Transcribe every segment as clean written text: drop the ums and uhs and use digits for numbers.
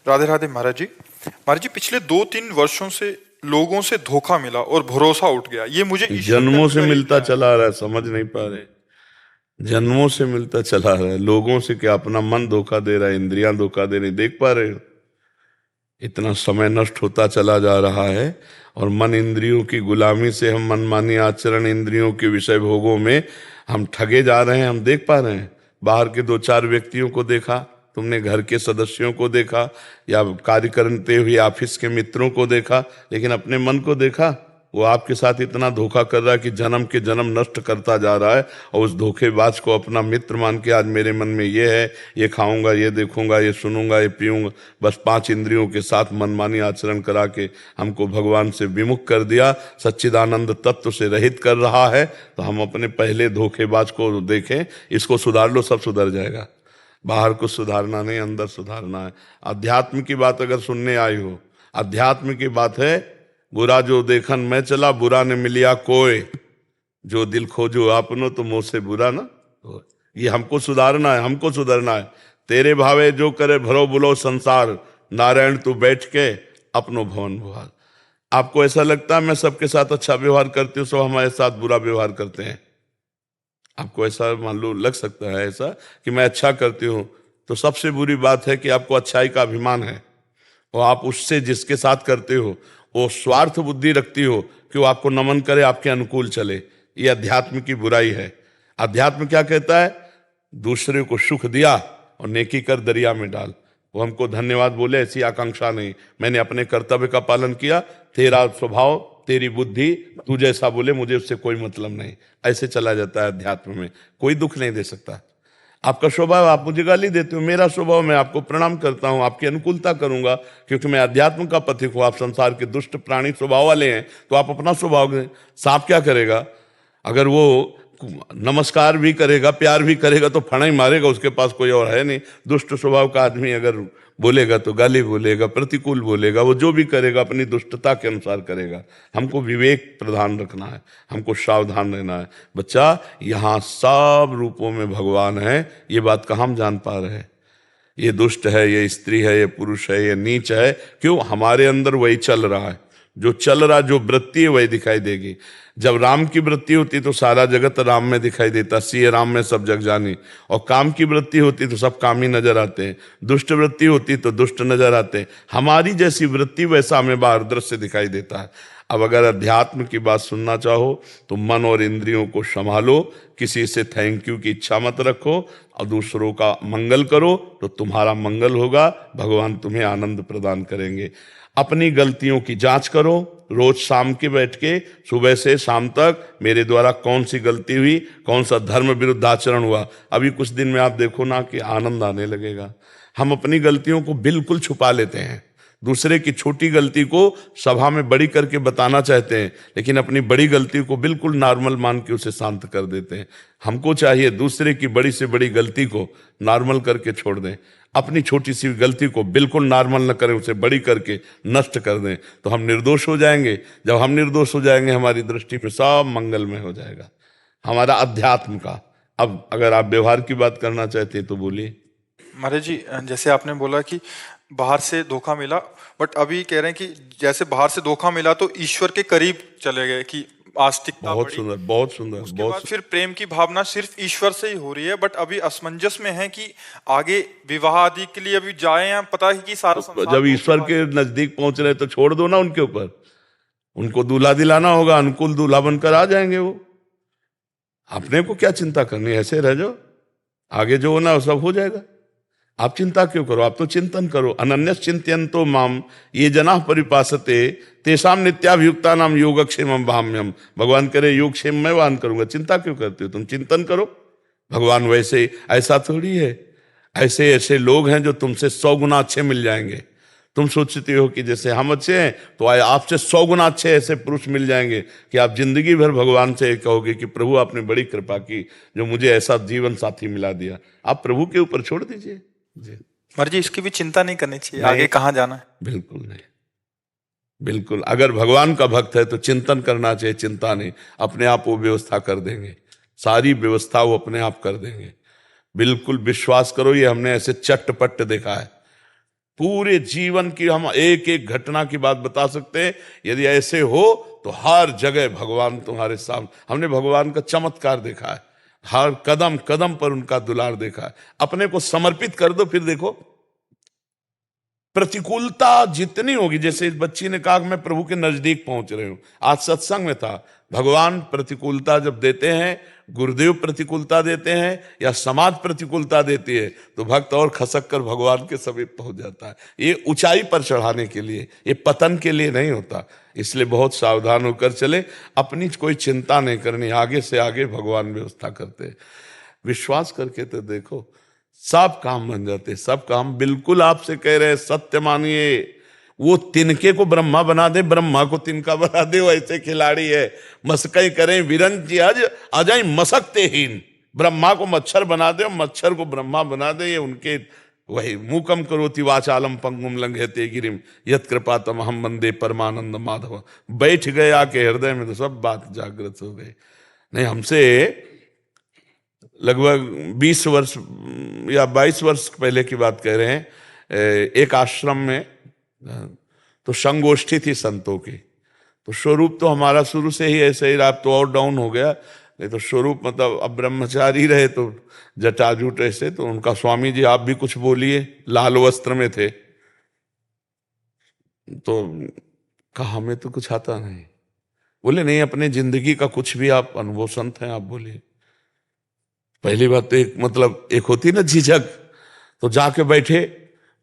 राधे राधे महाराज जी। महाराज जी, पिछले 2-3 वर्षों से लोगों से धोखा मिला और भरोसा उठ गया। ये मुझे ईश्वर पे जन्मों से कर ही मिलता दिया है। चला आ रहा है, समझ नहीं पा रहे। जन्मों से मिलता चला आ रहा है। लोगों से क्या, अपना मन धोखा दे रहा है, इंद्रियां धोखा दे रही, देख पा रहे हो? इतना समय नष्ट होता चला जा रहा है और मन इंद्रियों की गुलामी से हम मनमानी आचरण, इंद्रियों के विषय भोगों में हम ठगे जा रहे हैं। हम देख पा रहे हैं। बाहर के 2-4 व्यक्तियों को देखा तुमने, घर के सदस्यों को देखा, या कार्य करते हुए ऑफिस के मित्रों को देखा, लेकिन अपने मन को देखा? वो आपके साथ इतना धोखा कर रहा है कि जन्म के जन्म नष्ट करता जा रहा है। और उस धोखेबाज को अपना मित्र मान के, आज मेरे मन में ये है, ये खाऊंगा, ये देखूंगा, ये सुनूंगा, ये पीऊंगा, बस 5 इंद्रियों के साथ मनमानी आचरण करा के हमको भगवान से विमुख कर दिया, सच्चिदानंद तत्व से रहित कर रहा है। तो हम अपने पहले धोखेबाज को देखें, इसको सुधार लो, सब सुधर जाएगा। बाहर को सुधारना नहीं, अंदर सुधारना है। अध्यात्म की बात अगर सुनने आई हो, अध्यात्म की बात है, बुरा जो देखन मैं चला, बुरा ने मिलिया कोय, जो दिल खोजो आपनो तो मुंह से बुरा ना हो। ये हमको सुधारना है, हमको सुधरना है। तेरे भावे जो करे भरो बुलो संसार, नारायण तू बैठ के अपनो भवन भुआर। आपको ऐसा लगता है मैं सबके साथ अच्छा व्यवहार करती हूँ, सब हमारे साथ बुरा व्यवहार करते हैं? आपको ऐसा मान लो लग सकता है ऐसा कि मैं अच्छा करती हूँ, तो सबसे बुरी बात है कि आपको अच्छाई का अभिमान है और आप उससे जिसके साथ करते हो वो स्वार्थ बुद्धि रखती हो कि वो आपको नमन करे, आपके अनुकूल चले। ये अध्यात्म की बुराई है। अध्यात्म क्या कहता है? दूसरे को सुख दिया और नेकी कर दरिया में डाल। वो हमको धन्यवाद बोले, ऐसी आकांक्षा नहीं। मैंने अपने कर्तव्य का पालन किया, तेरा स्वभाव, तेरी बुद्धि, तू जैसा बोले मुझे उससे कोई मतलब नहीं, ऐसे चला जाता है अध्यात्म में। कोई दुख नहीं दे सकता। आपका स्वभाव, आप मुझे गाली देते हो, मेरा स्वभाव, मैं आपको प्रणाम करता हूं, आपकी अनुकूलता करूंगा, क्योंकि मैं अध्यात्म का पथिक हूं। आप संसार के दुष्ट प्राणी स्वभाव वाले हैं, तो आप अपना स्वभाव दें। सांप क्या करेगा? अगर वो नमस्कार भी करेगा, प्यार भी करेगा, तो फणा ही मारेगा, उसके पास कोई और है नहीं। दुष्ट स्वभाव का आदमी अगर बोलेगा तो गाली बोलेगा, प्रतिकूल बोलेगा, वो जो भी करेगा अपनी दुष्टता के अनुसार करेगा। हमको विवेक प्रधान रखना है, हमको सावधान रहना है। बच्चा, यहाँ सब रूपों में भगवान है, ये बात कहाँ हम जान पा रहे हैं? ये दुष्ट है, ये स्त्री है, ये पुरुष है, ये नीच है। क्यों? हमारे अंदर वही चल रहा है। जो चल रहा, जो वृत्ति है वही दिखाई देगी। जब राम की वृत्ति होती तो सारा जगत राम में दिखाई देता, सिए राम में सब जग जानी। और काम की वृत्ति होती तो सब काम ही नजर आते हैं। दुष्ट वृत्ति होती तो दुष्ट नजर आते हैं। हमारी जैसी वृत्ति वैसा हमें बाहर दृश्य दिखाई देता है। अब अगर अध्यात्म की बात सुनना चाहो तो मन और इंद्रियों को संभालो, किसी से थैंक यू की इच्छा मत रखो और दूसरों का मंगल करो, तो तुम्हारा मंगल होगा, भगवान तुम्हें आनंद प्रदान करेंगे। अपनी गलतियों की जांच करो, रोज शाम के बैठ के, सुबह से शाम तक मेरे द्वारा कौन सी गलती हुई, कौन सा धर्म विरुद्ध आचरण हुआ। अभी कुछ दिन में आप देखो ना कि आनंद आने लगेगा। हम अपनी गलतियों को बिल्कुल छुपा लेते हैं, दूसरे की छोटी गलती को सभा में बड़ी करके बताना चाहते हैं, लेकिन अपनी बड़ी गलती को बिल्कुल नॉर्मल मान के उसे शांत कर देते हैं। हमको चाहिए दूसरे की बड़ी से बड़ी गलती को नॉर्मल करके छोड़ दें, अपनी छोटी सी गलती को बिल्कुल नॉर्मल न करें, उसे बड़ी करके नष्ट कर दें, तो हम निर्दोष हो जाएंगे। जब हम निर्दोष हो जाएंगे, हमारी दृष्टि में सब मंगलमय हो जाएगा, हमारा अध्यात्म का। अब अगर आप व्यवहार की बात करना चाहते हैं तो बोलिए। महाराज जी, जैसे आपने बोला कि बाहर से धोखा मिला, बट अभी कह रहे हैं कि जैसे बाहर से धोखा मिला तो ईश्वर के करीब चले गए, कि आस्तिकता बहुत बढ़ी। सुंदर, बहुत सुंदर, उसके बहुत बाद फिर प्रेम की भावना सिर्फ ईश्वर से ही हो रही है, बट अभी असमंजस में है कि आगे विवाह आदि के लिए अभी जाए या पता है कि सारा संसार जब ईश्वर के नजदीक पहुंच रहे तो छोड़ दो ना उनके ऊपर। उनको दूल्हा दिलाना होगा, अनुकूल दूल्हा बनकर आ जाएंगे वो। अपने को क्या चिंता करनी है, ऐसे रह जाओ, आगे जो होना वो सब हो जाएगा। आप चिंता क्यों करो? आप तो चिंतन करो। अनन्यस चिंतयन्तो माम ये जना परिपासते तेषाम नित्याभियुक्ता नाम योगक्षेमम भाम्यम। भगवान करे योगक्षेम मैं वाहन करूंगा, चिंता क्यों करते हो? तुम चिंतन करो। भगवान वैसे, ऐसा थोड़ी है, ऐसे ऐसे लोग हैं जो तुमसे 100 गुना अच्छे मिल जाएंगे। तुम सोचते हो कि जैसे हम अच्छे हैं तो आए आपसे 100 गुना अच्छे ऐसे पुरुष मिल जाएंगे कि आप जिंदगी भर भगवान से कहोगे कि प्रभु आपने बड़ी कृपा की, जो मुझे ऐसा जीवन साथी मिला दिया। आप प्रभु के ऊपर छोड़ दीजिए जी। महाराज जी, इसकी भी चिंता नहीं करनी चाहिए आगे कहाँ जाना है? बिल्कुल नहीं, बिल्कुल। अगर भगवान का भक्त है तो चिंतन करना चाहिए, चिंता नहीं। अपने आप वो व्यवस्था कर देंगे, सारी व्यवस्था वो अपने आप कर देंगे। बिल्कुल विश्वास करो, ये हमने ऐसे चट्टपट देखा है। पूरे जीवन की हम एक एक घटना की बात बता सकते हैं। यदि ऐसे हो तो हर जगह भगवान तुम्हारे सामने, हमने भगवान का चमत्कार देखा है, हर कदम कदम पर उनका दुलार देखा है। अपने को समर्पित कर दो, फिर देखो प्रतिकूलता जितनी होगी, जैसे इस बच्ची ने कहा कि मैं प्रभु के नजदीक पहुंच रही हूं, आज सत्संग में था, भगवान प्रतिकूलता जब देते हैं, गुरुदेव प्रतिकूलता देते हैं या समाज प्रतिकूलता देती है, तो भक्त और खसक कर भगवान के समीप पहुंच जाता है। ये ऊंचाई पर चढ़ाने के लिए, ये पतन के लिए नहीं होता। इसलिए बहुत सावधान होकर चले, अपनी कोई चिंता नहीं करनी, आगे से आगे भगवान व्यवस्था करते हैं। विश्वास करके तो देखो, सब काम बन जाते, सब काम। बिल्कुल आपसे कह रहे हैं, सत्य मानिए। वो तिनके को ब्रह्मा बना दे, ब्रह्मा को तिनका बना दे, वो ऐसे खिलाड़ी है। मस्कई करें विरंज आज अजय मसकते हीन, ब्रह्मा को मच्छर बना दे और मच्छर को ब्रह्मा बना दे, ये उनके वही मूकम करोति वाचालम पंगुम लंघयते गिरिम यत् कृपा तमहम वंदे परमानंद माधव। बैठ गए आके हृदय में तो सब बात जागृत हो गई। नहीं, हमसे लगभग 20 वर्ष या 22 वर्ष पहले की बात कह रहे हैं, एक आश्रम में तो संगोष्ठी थी संतों की। तो स्वरूप तो हमारा शुरू से ही ऐसे ही रहा, तो और डाउन हो गया। नहीं तो स्वरूप मतलब अब ब्रह्मचारी रहे तो जटाजूट ऐसे। तो उनका स्वामी जी आप भी कुछ बोलिए, लाल वस्त्र में थे। तो कहा हमें तो कुछ आता नहीं। बोले नहीं, अपने जिंदगी का कुछ भी आप अनुभव संत हैं, आप बोलिए। पहली बात तो एक मतलब एक होती ना झिझक, तो जाके बैठे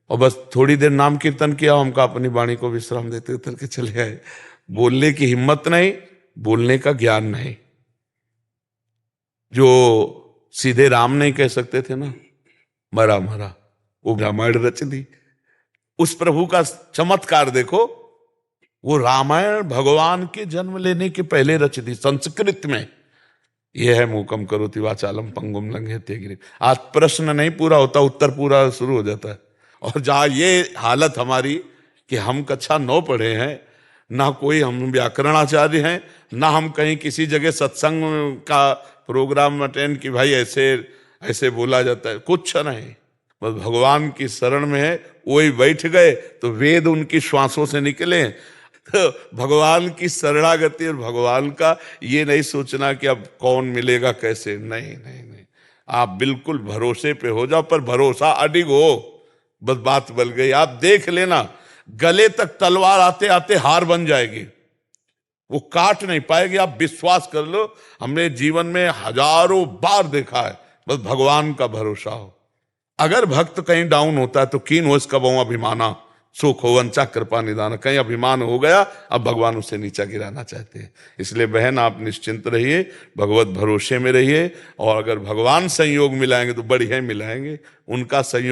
और बस थोड़ी देर नाम कीर्तन किया, हमका अपनी वाणी को विश्राम देते उतर के चले आए। बोलने की हिम्मत नहीं, बोलने का ज्ञान नहीं। जो सीधे राम नहीं कह सकते थे ना, मरा मरा, वो रामायण रच दी। उस प्रभु का चमत्कार देखो, वो रामायण भगवान के जन्म लेने के पहले रच दी संस्कृत में। यह है मूकम करोति वाचालम पंगुम लंघयते गिरिम। आज प्रश्न नहीं पूरा होता, उत्तर पूरा शुरू हो जाता है। और जहां ये हालत हमारी कि हम कक्षा 9 पढ़े हैं, ना कोई हम व्याकरणाचार्य हैं, ना हम कहीं किसी जगह सत्संग का प्रोग्राम अटेंड कि भाई ऐसे ऐसे बोला जाता है, कुछ नहीं। बस भगवान की शरण में है, वही बैठ गए तो वेद उनकी श्वासों से निकले। तो भगवान की शरणागति और भगवान का ये नहीं सोचना कि अब कौन मिलेगा कैसे, नहीं नहीं नहीं। आप बिल्कुल भरोसे पे हो जाओ, पर भरोसा अडिग हो, बस बात बल गई। आप देख लेना, गले तक तलवार आते आते हार बन जाएगी, वो काट नहीं पाएगी। आप विश्वास कर लो, हमने जीवन में हजारों बार देखा है। बस भगवान का भरोसा हो। अगर भक्त कहीं डाउन होता है तो कीन हो इसका बहु अभिमाना सुख हो वंचा कृपा निदान। कहीं अभिमान हो गया, अब भगवान उसे नीचा गिराना चाहते हैं। इसलिए बहन आप निश्चिंत रहिए, भगवत भरोसे में रहिए। और अगर भगवान संयोग मिलाएंगे तो बढ़िया मिलाएंगे, उनका संयोग